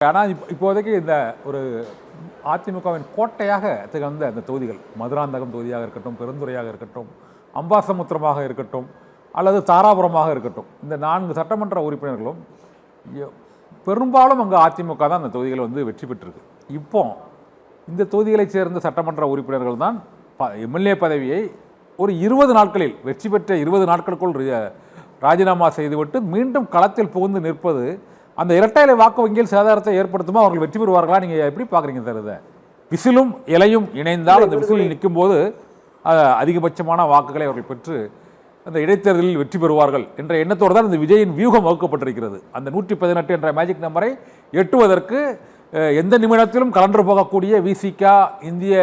ஆனால் இப்போதைக்கு இந்த ஒரு அதிமுகவின் கோட்டையாக திகழ்ந்த அந்த தொகுதிகள் மதுராந்தகம் தொகுதியாக இருக்கட்டும், பெருந்துறையாக இருக்கட்டும், அம்பாசமுத்திரமாக இருக்கட்டும், அல்லது தாராபுரமாக இருக்கட்டும், இந்த 4 சட்டமன்ற உறுப்பினர்களும் பெரும்பாலும் அங்கே அதிமுக தான் அந்த தொகுதிகளை வெற்றி பெற்றிருக்கு. இப்போ இந்த தொகுதிகளைச் சேர்ந்த சட்டமன்ற உறுப்பினர்கள் தான் எம்எல்ஏ பதவியை ஒரு 20 நாட்களில் வெற்றி பெற்ற 20 நாட்களுக்குள் ராஜினாமா செய்துவிட்டு மீண்டும் களத்தில் புகுந்து நிற்பது அந்த இரட்டை இலை வாக்கு வங்கியில் சேதாரத்தை ஏற்படுத்துமா? அவர்கள் வெற்றி பெறுவார்களா? நீங்கள் எப்படி பார்க்குறீங்க சார்? இதை விசிலும் இலையும் இணைந்தால் அந்த விசிலில் நிற்கும் போது அதிகபட்சமான வாக்குகளை அவர்கள் பெற்று அந்த இடைத்தேர்தலில் வெற்றி பெறுவார்கள் என்ற எண்ணத்தோடு தான் இந்த விஜயின் வியூகம் வகுக்கப்பட்டிருக்கிறது. அந்த 118 என்ற மேஜிக் நம்பரை எட்டுவதற்கு எந்த நிமிடத்திலும் கலன்று போகக்கூடிய விசிகா, இந்திய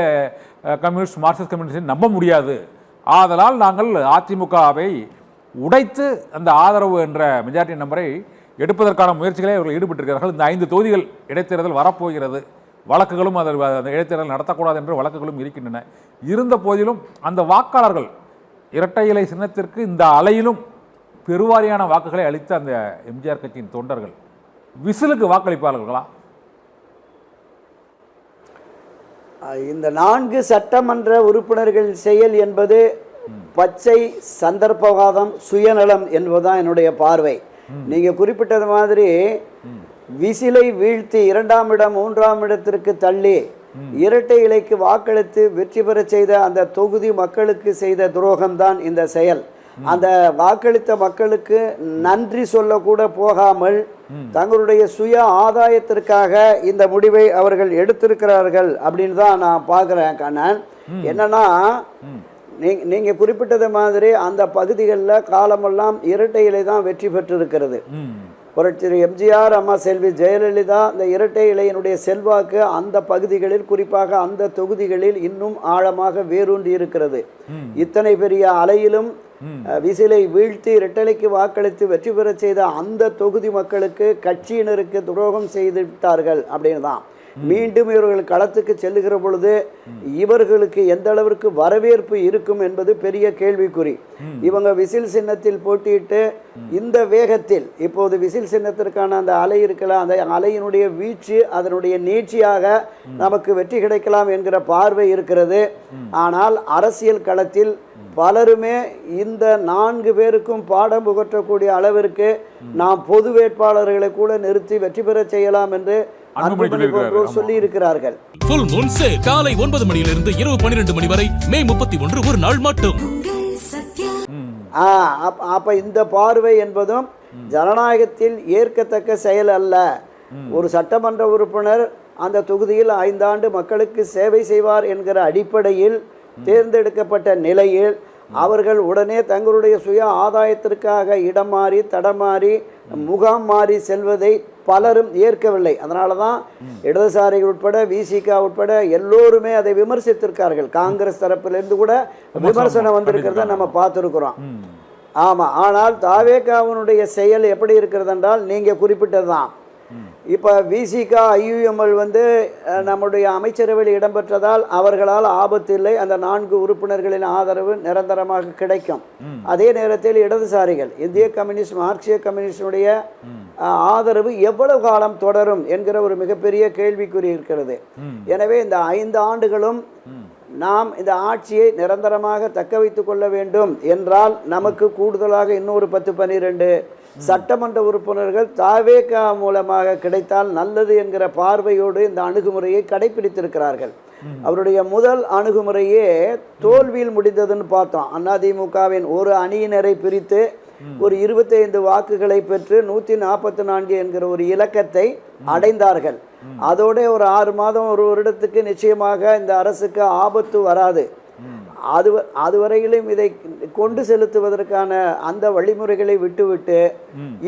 கம்யூனிஸ்ட், மார்க்சிஸ்ட் கம்யூனிஸ்ட் நம்ப முடியாது. ஆதலால் நாங்கள் அதிமுகவை உடைத்து அந்த ஆதரவு என்ற மெஜாரிட்டி நம்பரை எடுப்பதற்கான முயற்சிகளை அவர்கள் ஈடுபட்டிருக்கிறார்கள். இந்த 5 தொகுதிகள் இடைத்தேர்தல் வரப்போகிறது. வழக்குகளும் அந்த இடைத்தேர்தல் நடத்தக்கூடாது என்று வழக்குகளும் இருக்கின்றன. இருந்த போதிலும் அந்த வாக்காளர்கள் இரட்டை இலை சின்னத்திற்கு இந்த அலையிலும் பெருவாரியான வாக்குகளை அளித்த அந்த எம்ஜிஆர் கட்சியின் தொண்டர்கள் விசிலுக்கு வாக்களிப்பார்களா? இந்த 4 சட்டமன்ற உறுப்பினர்கள் செயல் என்பது பச்சை சந்தர்ப்பவாதம், சுயநலம் என்பதுதான் என்னுடைய பார்வை. நீங்க குறிப்பிட்டது மாதிரி விசிலை வீழ்த்தி 2ஆம் இடம் 3ஆம் இடத்திற்கு தள்ளி இரட்டை இலைக்கு வாக்களித்து வெற்றி பெற செய்த அந்த தொகுதி மக்களுக்கு செய்த துரோகம்தான் இந்த செயல். அந்த வாக்களித்த மக்களுக்கு நன்றி சொல்லக்கூட போகாமல் தங்களுடைய சுய ஆதாயத்திற்காக இந்த முடிவை அவர்கள் எடுத்திருக்கிறார்கள் அப்படின்னு தான் நான் பார்க்குறேன். கண்ணன், என்னன்னா நீங்க குறிப்பிட்டது மாதிரி அந்த பகுதிகளில் காலமெல்லாம் இரட்டை இலை தான் வெற்றி பெற்றிருக்கிறது. புரட்சி எம்ஜிஆர், அம்மா செல்வி ஜெயலலிதா, இந்த இரட்டை இலையினுடைய செல்வாக்கு அந்த பகுதிகளில், குறிப்பாக அந்த தொகுதிகளில் இன்னும் ஆழமாக வேரூன்றி இருக்கிறது. இத்தனை பெரிய அலையிலும் விசிலை வீழ்த்தி இரட்டலைக்கு வாக்களித்து வெற்றி பெற செய்த அந்த தொகுதி மக்களுக்கு கட்சியினருக்கு துரோகம் செய்து விட்டார்கள் அப்படின்னு தான். மீண்டும் இவர்கள் களத்துக்கு செல்லுகிற பொழுது இவர்களுக்கு எந்த அளவிற்கு வரவேற்பு இருக்கும் என்பது பெரிய கேள்விக்குறி. இவங்க விசில் சின்னத்தில் போட்டியிட்டு இந்த வேகத்தில் இப்போது விசில் சின்னத்திற்கான அந்த அலை இருக்கலாம், அந்த அலையினுடைய வீச்சு, அதனுடைய நீட்சியாக நமக்கு வெற்றி கிடைக்கலாம் என்கிற பார்வை இருக்கிறது. ஆனால் அரசியல் களத்தில் பலருமே இந்த 4 பேருக்கும் பாடம் புகற்றக்கூடிய அளவிற்கு நாம் பொது வேட்பாளர்களை கூட நிறுத்தி வெற்றி பெற செய்யலாம் என்று சொல்லி இருக்கிறார்கள். காலை 9 மணியிலிருந்து இரவு 12 மணி வரை மே 31 ஒரு நாள் மட்டும். அப்ப இந்த பார்வை என்பதும் ஜனநாயகத்தில் ஏற்கத்தக்க செயல் அல்ல. ஒரு சட்டமன்ற உறுப்பினர் அந்த தொகுதியில் 5 ஆண்டு மக்களுக்கு சேவை செய்வார் என்கிற அடிப்படையில் தேர்ந்தெடுக்கப்பட்ட நிலையில் அவர்கள் உடனே தங்களுடைய சுய ஆதாயத்திற்காக இடம் மாறி தடமாறி முகாம் மாறி செல்வதை பலரும் ஏற்கவில்லை. அதனால தான் இடதுசாரிகள் உட்பட விசிகா உட்பட எல்லோருமே அதை விமர்சித்திருக்கார்கள். காங்கிரஸ் தரப்பிலிருந்து கூட விமர்சனம் வந்திருக்கிறத நம்ம பார்த்துருக்குறோம். ஆமாம், ஆனால் தாவேகாவினுடைய செயல் எப்படி இருக்கிறது என்றால் நீங்கள் குறிப்பிட்டது தான். இப்போ விசிகா, ஐயுஎம்எல் நம்முடைய அமைச்சரவையில் இடம்பெற்றதால் அவர்களால் ஆபத்து இல்லை. அந்த 4 உறுப்பினர்களின் ஆதரவு நிரந்தரமாக கிடைக்கும். அதே நேரத்தில் இடதுசாரிகள், இந்திய கம்யூனிஸ்ட், மார்க்சிய கம்யூனிஸ்டுடைய ஆதரவு எவ்வளவு காலம் தொடரும் என்கிற ஒரு மிகப்பெரிய கேள்விக்குறி இருக்கிறது. எனவே இந்த 5 ஆண்டுகளும் நாம் இந்த ஆட்சியை நிரந்தரமாக தக்க வைத்துக் கொள்ள வேண்டும் என்றால் நமக்கு கூடுதலாக இன்னொரு 10-12 சட்டமன்ற உறுப்பினர்கள் தாவேகா மூலமாக கிடைத்தால் நல்லது என்கிற பார்வையோடு இந்த அணுகுமுறையை கடைபிடித்திருக்கிறார்கள். அவருடைய முதல் அணுகுமுறையே தோல்வியில் முடிந்ததுன்னு பார்த்தோம். அதிமுகவின் ஒரு அணியினரை பிரித்து ஒரு 25 வாக்குகளை பெற்று 144 என்கிற ஒரு இலக்கத்தை அடைந்தார்கள். அதோட ஒரு 6 மாதம், ஒரு வருடத்துக்கு நிச்சயமாக இந்த அரசுக்கு ஆபத்து வராது. அதுவரையிலும் இதை கொண்டு செலுத்துவதற்கான அந்த வழிமுறைகளை விட்டுவிட்டு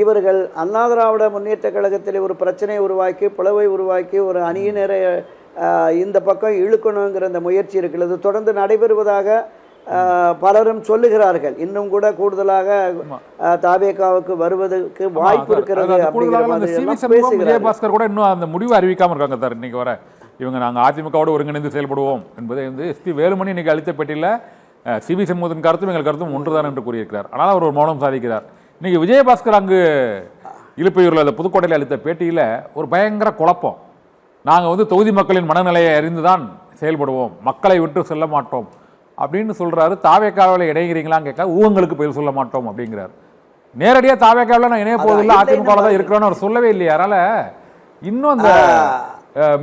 இவர்கள் அண்ணா திராவிட முன்னேற்ற கழகத்தில் ஒரு பிரச்சனையை உருவாக்கி, பிளவை உருவாக்கி, ஒரு அணியினரை இந்த பக்கம் இழுக்கணுங்கிற அந்த முயற்சி இருக்கிறது தொடர்ந்து நடைபெறுவதாக பலரும் சொல்லுகிறார்கள். இன்னும் கூட கூடுதலாக தாவேகாவுக்கு வருவதற்கு வாய்ப்பு இருக்கிறது அப்படிங்கிற மாதிரி விஜயபாஸ்கர் கூட இன்னும் அந்த முடிவு அறிவிக்காம இருக்காங்க சார். இன்னைக்கு வர இவங்க நாங்கள் அதிமுகவோடு ஒருங்கிணைந்து செயல்படுவோம் என்பதை எஸ்பி வேலுமணி இன்னைக்கு அளித்த பேட்டியில் சிவி சண்முகத்தின் கருத்தும் எங்கள் கருத்தும் ஒன்றுதான் என்று கூறியிருக்கிறார். ஆனால் அவர் ஒரு மௌனம் சாதிக்கிறார். இன்னைக்கு விஜயபாஸ்கர் அங்கு இலுப்பையூரில் அந்த புதுக்கோட்டையில் அளித்த பேட்டியில் ஒரு பயங்கர குழப்பம். நாங்கள் வந்து தொகுதி மக்களின் மனநிலையை அறிந்து தான் செயல்படுவோம், மக்களை விட்டு செல்ல மாட்டோம் அப்படின்னு சொல்கிறாரு. தாவேக்காவில் இணைகிறீங்களான்னு கேட்க ஊகங்களுக்கு பதில் சொல்ல மாட்டோம் அப்படிங்கிறார். நேரடியாக தாவேக்காவில் நான் இணைய போவதில்லை, அதிமுகவில் தான் இருக்கிறோன்னு அவர் சொல்லவே இல்லையா? அதனால் இன்னும் அந்த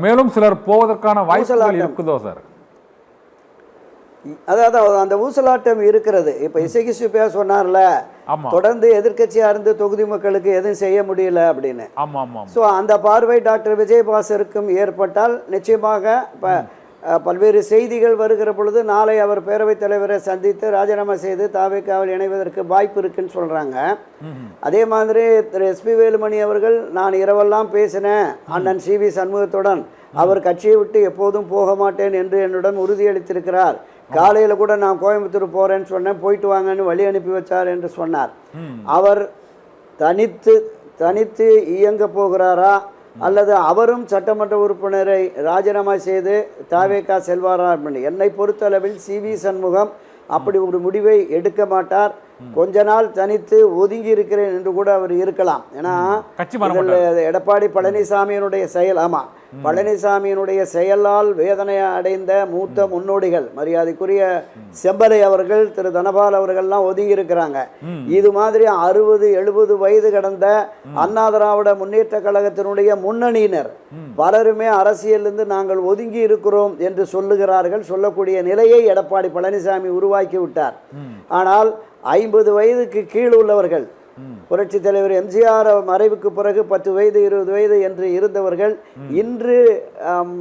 மேலும் சிலர் போவதற்கான வாய்ப்புகள் இருக்குதோ சார்? அதாவது அந்த ஊசலாட்டம் இருக்கிறது. இப்போ இசைக்கு சுப்பையா சொன்னார்ல, தொடர்ந்து எதிர்க்கட்சியா இருந்து தொகுதி மக்களுக்கு எதுவும் செய்ய முடியல அப்படின்னு. ஸோ அந்த பார்வை டாக்டர் விஜயபாஸ்கருக்கும் ஏற்பட்டால் நிச்சயமாக இப்போ பல்வேறு செய்திகள் வருகிற பொழுது நாளை அவர் பேரவைத் தலைவரை சந்தித்து ராஜினாமா செய்து தாவேக்காவில் இணைவதற்கு வாய்ப்பு இருக்குன்னு சொல்றாங்க. அதே மாதிரி திரு எஸ்பி வேலுமணி அவர்கள், நான் இரவெல்லாம் பேசினேன் அண்ணன் சிவி சண்முகத்துடன், அவர் கட்சியை விட்டு எப்போதும் போக மாட்டேன் என்று என்னுடன் உறுதியளித்திருக்கிறார். காலையில் கூட நான் கோயம்புத்தூர் போகிறேன்னு சொன்னேன், போயிட்டு வாங்கன்னு வழி அனுப்பி வச்சார் என்று சொன்னார். அவர் தனித்து இயங்க போகிறாரா அல்லது அவரும் சட்டமன்ற உறுப்பினரை ராஜினாமா செய்து தாவேக்கா செல்வாரா? என்னை பொறுத்தளவில் சிவி சண்முகம் அப்படி ஒரு முடிவை எடுக்க மாட்டார். கொஞ்ச நாள் தனித்து ஒதுங்கி இருக்கிறேன் என்று கூட அவர் இருக்கலாம். ஏன்னா எடப்பாடி பழனிசாமியினுடைய செயல், ஆமாம், பழனிசாமியினுடைய செயலால் வேதனை அடைந்த மூத்த முன்னோடிகள் மரியாதைக்குரிய செம்பலை அவர்கள், திரு தனபால் அவர்கள்லாம் ஒதுங்கி இருக்கிறாங்க. இது மாதிரி 60-70 வயது கடந்த அண்ணா திராவிட முன்னேற்ற கழகத்தினுடைய முன்னணியினர் பலருமே அரசியலிருந்து நாங்கள் ஒதுங்கி இருக்கிறோம் என்று சொல்லுகிறார்கள். சொல்லக்கூடிய நிலையை எடப்பாடி பழனிசாமி உருவாக்கி விட்டார். ஆனால் 50 வயதுக்கு கீழ் உள்ளவர்கள், புரட்சி தலைவர் எம்ஜிஆர் மறைவுக்கு பிறகு 10 வயது 20 வயது என்று இருந்தவர்கள், இன்று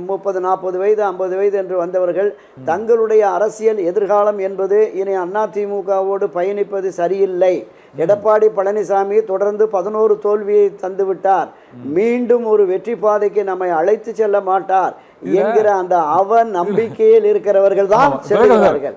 30-40 வயது 50 வயது என்று வந்தவர்கள், தங்களுடைய அரசியல் எதிர்காலம் என்பது இனி அதிமுகவோடு பயணிப்பது சரியில்லை. எடப்பாடி பழனிசாமி தொடர்ந்து 11 தோல்வியை தந்துவிட்டார், மீண்டும் ஒரு வெற்றி பாதைக்கு நம்மை அழைத்து செல்ல மாட்டார் என்கிற அந்த நம்பிக்கையில் இருக்கிறவர்கள் தான் செல்கிறார்கள்.